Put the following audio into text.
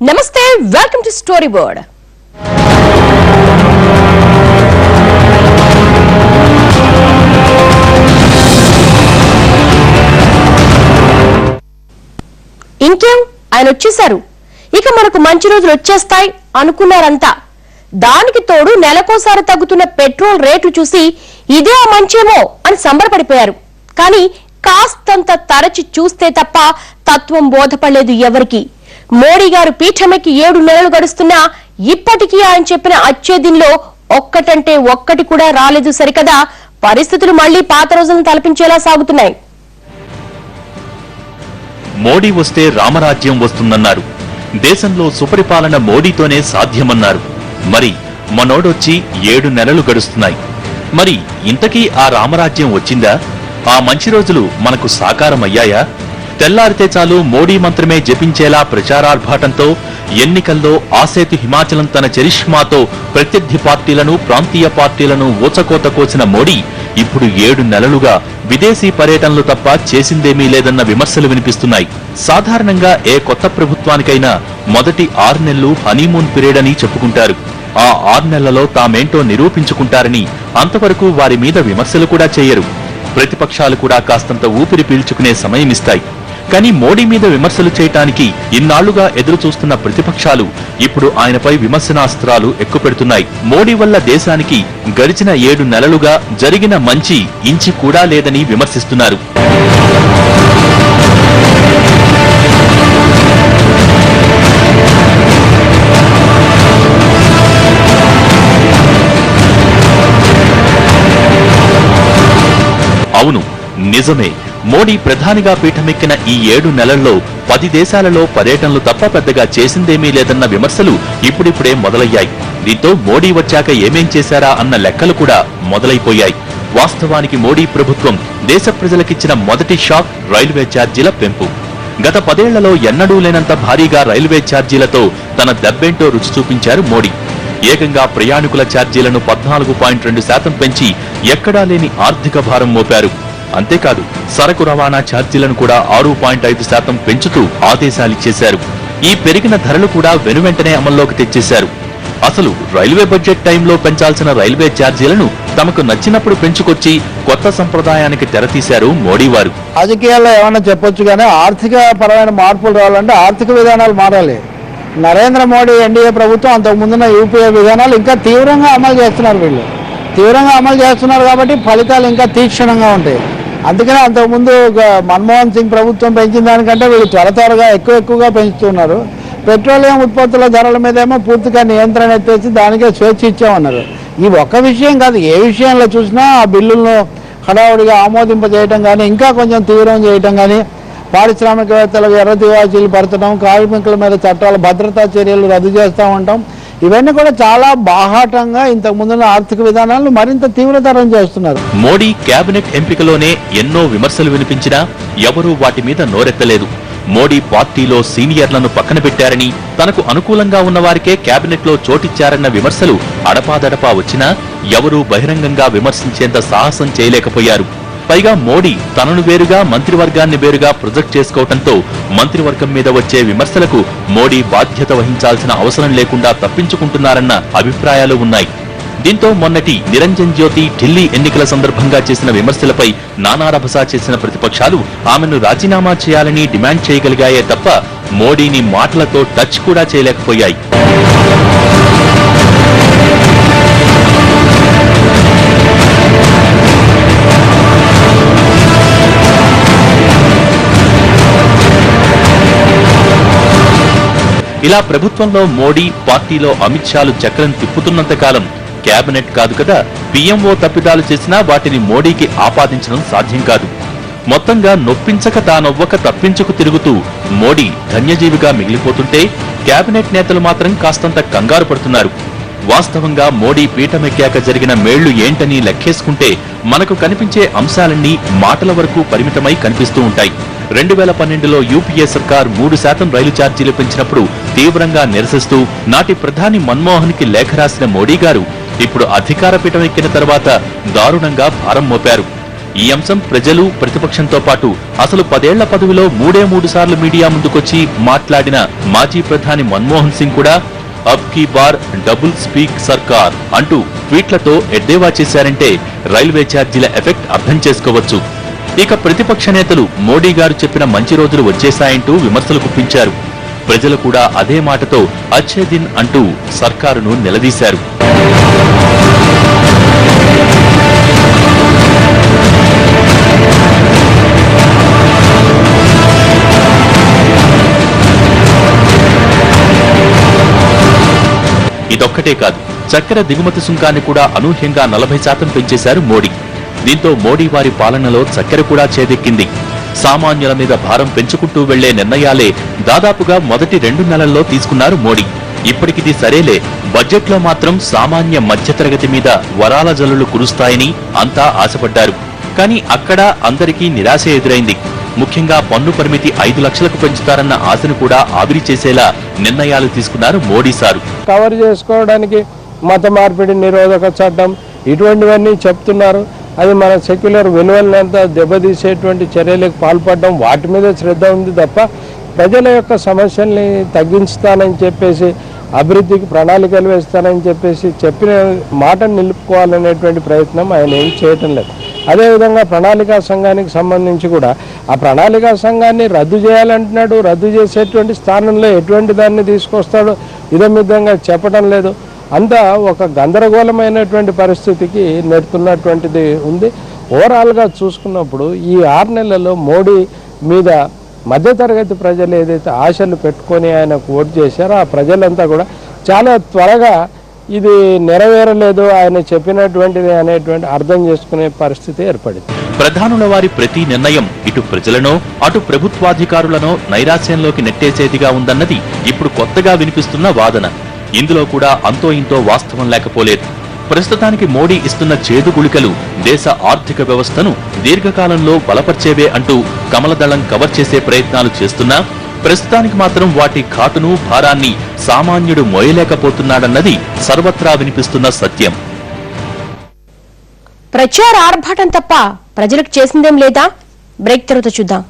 నమస్తే, welcome to story board. ఇంకేం, ఆయన వచ్చేశారు. ఇక మనకు మంచి రోజులు వచ్చేస్తాయి అనుకున్నారంతా. దానికి తోడు నెలకోసారి తగ్గుతున్న పెట్రోల్ రేట్లు చూసి ఇదే మంచేమో అని సంబరపడిపోయారు. కానీ కాస్తంత తరచి చూస్తే తప్ప తత్వం బోధపడలేదు ఎవరికి. మోడీ గారు పీఠమెక్కి 7 నెలలు గడుస్తున్నా ఇప్పటికీ ఆయన చెప్పిన అచ్చేదిలో ఒక్కటంటే ఒక్కటి కూడా రాలేదు సరికదా. పరిస్థితులు మళ్లీ పాత రోజులను తలపించేలా సాగుతున్నాయి. మోడీ వస్తే రామరాజ్యం వస్తుందన్నారు. దేశంలో సుపరిపాలన మోడీతోనే సాధ్యమన్నారు. మరి మనోడొచ్చి 7 నెలలు గడుస్తున్నాయి. మరి ఇంతకీ ఆ రామరాజ్యం వచ్చిందా? ఆ మంచి రోజులు మనకు సాకారమయ్యాయా? తెల్లారితే చాలు మోడీ మంత్రమే జపించేలా ప్రచారార్భాటంతో ఎన్నికల్లో ఆసేతు హిమాచలం తన చరిష్మాతో ప్రత్యర్థి పార్టీలను, ప్రాంతీయ పార్టీలను ఊచకోత కోసిన మోడీ ఇప్పుడు 7 నెలలుగా విదేశీ పర్యటనలు తప్ప చేసిందేమీ లేదన్న విమర్శలు వినిపిస్తున్నాయి. సాధారణంగా ఏ కొత్త ప్రభుత్వానికైనా మొదటి 6 నెలలు హనీమూన్ పీరియడ్ అని చెప్పుకుంటారు. ఆ 6 నెలలలో తామేంటో నిరూపించుకుంటారని అంతవరకు వారి మీద విమర్శలు కూడా చేయరు. ప్రతిపక్షాలు కూడా కాస్తంత ఊపిరి పీల్చుకునే సమయమిస్తాయి. కానీ మోడీ మీద విమర్శలు చేయటానికి ఇన్నాళ్లుగా ఎదురు చూస్తున్న ప్రతిపక్షాలు ఇప్పుడు ఆయనపై విమర్శనాస్త్రాలు ఎక్కుపెడుతున్నాయి. మోడీ వల్ల దేశానికి గడిచిన 7 నెలలుగా జరిగిన మంచి ఇంచి కూడా లేదని విమర్శిస్తున్నారు. అవును, నిజమే. మోడీ ప్రధానిగా పీఠమెక్కిన ఈ 7 నెలల్లో 10 దేశాలలో పర్యటనలు తప్ప పెద్దగా చేసిందేమీ లేదన్న విమర్శలు ఇప్పుడిప్పుడే మొదలయ్యాయి. దీంతో మోడీ వచ్చాక ఏమేం చేశారా అన్న లెక్కలు కూడా మొదలైపోయాయి. వాస్తవానికి మోడీ ప్రభుత్వం దేశ ప్రజలకిచ్చిన మొదటి షాక్ రైల్వే ఛార్జీల పెంపు. గత 10 ఏళ్లలో ఎన్నడూ లేనంత భారీగా రైల్వే ఛార్జీలతో తన దెబ్బేంటో రుచి చూపించారు మోడీ. ఏకంగా ప్రయాణికుల ఛార్జీలను 14.2% పెంచి ఎక్కడా లేని ఆర్థిక భారం మోపారు. అంతేకాదు, సరకు రవాణా ఛార్జీలను కూడా 6.5% పెంచుతూ ఆదేశాలిచ్చేశారు. ఈ పెరిగిన ధరలు కూడా వెనువెంటనే అమల్లోకి తెచ్చేశారు. అసలు రైల్వే బడ్జెట్ టైంలో పెంచాల్సిన రైల్వే ఛార్జీలను తమకు నచ్చినప్పుడు పెంచుకొచ్చి కొత్త సంప్రదాయానికి తెరతీశారు మోడీ వారు. రాజకీయాల్లో ఏమన్నా చెప్పొచ్చు కానీ ఆర్థిక పరమైన మార్పులు రావాలంటే ఆర్థిక విధానాలు మారాలి. నరేంద్ర మోడీ ఎన్డీఏ ప్రభుత్వం అంతకు ముందున్న యూపీఏ విధానాలు ఇంకా తీవ్రంగా అమలు చేస్తున్నారు. వీళ్ళు తీవ్రంగా అమలు చేస్తున్నారు కాబట్టి ఫలితాలు ఇంకా తీక్షణంగా ఉంటాయి. అందుకనే అంతకుముందు మన్మోహన్ సింగ్ ప్రభుత్వం పెంచిన దానికంటే వీళ్ళు త్వరగా ఎక్కువగా పెంచుతున్నారు. పెట్రోలియం ఉత్పత్తుల ధరల మీదేమో పూర్తిగా నియంత్రణ ఎత్తేసి దానికే స్వేచ్ఛ ఇచ్చామన్నారు. ఈ ఒక్క విషయం కాదు, ఏ విషయంలో చూసినా ఆ బిల్లులను హడావుడిగా ఆమోదింపజేయటం కానీ, ఇంకా కొంచెం తీవ్రం చేయటం కానీ, పారిశ్రామికవేత్తలకు ఎర్ర తివాచీలు పరచడం, కార్మికుల మీద చట్టాల భద్రతా చర్యలు రద్దు చేస్తూ ఉంటాం. ఇవన్నీ కూడా చాలా బాహాటంగా ఇంతకు ముందున్న ఆర్థిక విధానాలను మరింత తీవ్రతరం చేస్తున్నారు. మోడీ కేబినెట్ ఎంపికలోనే ఎన్నో విమర్శలు వినిపించినా ఎవరూ వాటి మీద నోరెత్తలేదు. మోడీ పార్టీలో సీనియర్లను పక్కన పెట్టారని, తనకు అనుకూలంగా ఉన్న వారికే కేబినెట్ లో చోటిచ్చారన్న విమర్శలు అడపాదడపా వచ్చినా ఎవరూ బహిరంగంగా విమర్శించేంత సాహసం చేయలేకపోయారు. పైగా మోడీ తనను వేరుగా, మంత్రివర్గాన్ని వేరుగా ప్రొజెక్ట్ చేసుకోవడంతో మంత్రివర్గం మీద వచ్చే విమర్శలకు మోడీ బాధ్యత వహించాల్సిన అవసరం లేకుండా తప్పించుకుంటున్నారన్న అభిప్రాయాలు ఉన్నాయి. దీంతో మొన్నటి నిరంజన్ జ్యోతి ఢిల్లీ ఎన్నికల సందర్భంగా చేసిన విమర్శలపై నానారభసా చేసిన ప్రతిపక్షాలు ఆమెను రాజీనామా చేయాలని డిమాండ్ చేయగలిగాయే తప్ప మోడీని మాటలతో టచ్ కూడా చేయలేకపోయాయి. ఇలా ప్రభుత్వంలో మోడీ, పార్టీలో అమిత్ షాలు చక్రం తిప్పుతున్నంత కాలం కేబినెట్ కాదు కదా, పీఎంఓ తప్పిదాలు చేసినా వాటిని మోడీకి ఆపాదించడం సాధ్యం కాదు. మొత్తంగా నొప్పించక తానొవ్వక తప్పించుకు తిరుగుతూ మోడీ ధన్యజీవిగా మిగిలిపోతుంటే కేబినెట్ నేతలు మాత్రం కాస్తంత కంగారు పడుతున్నారు. వాస్తవంగా మోడీ పీఠమెక్కాక జరిగిన మేళ్లు ఏంటని లెక్కేసుకుంటే మనకు కనిపించే అంశాలన్నీ మాటల వరకు పరిమితమై కనిపిస్తూ ఉంటాయి. 2012లో యూపీఏ సర్కార్ 3% రైలు ఛార్జీలు పెంచినప్పుడు తీవ్రంగా నిరసిస్తూ నాటి ప్రధాని మన్మోహన్ కి లేఖ రాసిన మోడీ గారు ఇప్పుడు అధికార పీఠం ఎక్కిన తర్వాత దారుణంగా భారం మోపారు. ఈ అంశం ప్రజలు ప్రతిపక్షంతో పాటు అసలు 10 ఏళ్ల పదవిలో 3 సార్లు మీడియా ముందుకొచ్చి మాట్లాడిన మాజీ ప్రధాని మన్మోహన్ సింగ్ కూడా అబ్ కీ బార్ డబుల్ స్పీక్ సర్కార్ అంటూ ట్వీట్లతో ఎద్దేవా చేశారంటే రైల్వే ఛార్జీల ఎఫెక్ట్ అర్థం చేసుకోవచ్చు. ఇక ప్రతిపక్ష నేతలు మోడీ గారు చెప్పిన మంచి రోజులు వచ్చేశాయంటూ విమర్శలు గుప్పించారు. ప్రజలు కూడా అదే మాటతో అచ్చే దిన్ అంటూ సర్కారును నిలదీశారు. ఇదొక్కటే కాదు, చక్కెర దిగుమతి సుంకాన్ని కూడా అనూహ్యంగా 40% పెంచేశారు మోడీ. దీంతో మోడీ వారి పాలనలో చక్కెర కూడా చేదెక్కింది. సామాన్యుల మీద భారం పెంచుకుంటూ వెళ్లే నిర్ణయాలే దాదాపుగా మొదటి 2 నెలల్లో తీసుకున్నారు మోడీ. ఇప్పటికిది సరేలే, బడ్జెట్లో మాత్రం సామాన్య మధ్యతరగతి మీద వరాల జల్లులు కురుస్తాయని అంతా ఆశపడ్డారు. కానీ అక్కడ అందరికీ నిరాశ ఎదురైంది. ముఖ్యంగా పన్ను పరిమితి 5 లక్షలకు పెంచుతారన్న ఆశను కూడా ఆవిరి చేసేలా నిర్ణయాలు తీసుకున్నారు మోడీ సారు. కవర్ చేసుకోవడానికి మత మార్పిడి నిరోధక చట్టం ఇటువంటివన్నీ చెప్తున్నారు. అది మన సెక్యులర్ విలువలంతా దెబ్బతీసేటువంటి చర్యలకు పాల్పడడం, వాటి మీద శ్రద్ధ ఉంది తప్ప ప్రజల యొక్క సమస్యల్ని తగ్గించుతానని చెప్పేసి, అభివృద్ధికి ప్రణాళికలు వేస్తానని చెప్పేసి చెప్పిన మాటను నిలుపుకోవాలనేటువంటి ప్రయత్నం ఆయన ఏం చేయటం లేదు. అదేవిధంగా ప్రణాళికా సంఘానికి సంబంధించి కూడా ఆ ప్రణాళికా సంఘాన్ని రద్దు చేయాలంటున్నాడు. రద్దు చేసేటువంటి స్థానంలో ఎటువంటి దాన్ని తీసుకొస్తాడో ఇదమిద్దంగా చెప్పడం లేదు. అంతా ఒక గందరగోళమైనటువంటి పరిస్థితికి నెడుతున్నటువంటిది ఉంది. ఓవరాల్గా చూసుకున్నప్పుడు ఈ 6 నెలల్లో మోడీ మీద మధ్యతరగతి ప్రజలు ఏదైతే ఆశలు పెట్టుకొని ఆయనకు ఓటు చేశారో ఆ ప్రజలంతా కూడా చాలా త్వరగా ఇది నెరవేరలేదు ఆయన చెప్పినటువంటిది అనేటువంటి అర్థం చేసుకునే పరిస్థితి ఏర్పడింది. ప్రధానుల వారి ప్రతి నిర్ణయం ఇటు ప్రజలనో అటు ప్రభుత్వాధికారులనో నైరాశ్యంలోకి నెట్టేసేదిగా ఉందన్నది ఇప్పుడు కొత్తగా వినిపిస్తున్న వాదన. ఇందులో కూడా అంతో ఇంతో వాస్తవం లేకపోలేదు. ప్రస్తుతానికి మోడీ ఇస్తున్న చేదు గుళికలు దేశ ఆర్థిక వ్యవస్థను దీర్ఘకాలంలో బలపర్చేవే అంటూ కమలదళం కవర్ చేసే ప్రయత్నాలు చేస్తున్నా ప్రస్తుతానికి మాత్రం వాటి ఘాటును భారాన్ని సామాన్యుడు మోయలేకపోతున్నాడన్నది సర్వత్రా వినిపిస్తున్న సత్యం. ప్రచార ఆర్భాటం తప్ప ప్రజలకు చేసిందేం లేదా? బ్రేక్ తర్వాత చూద్దాం.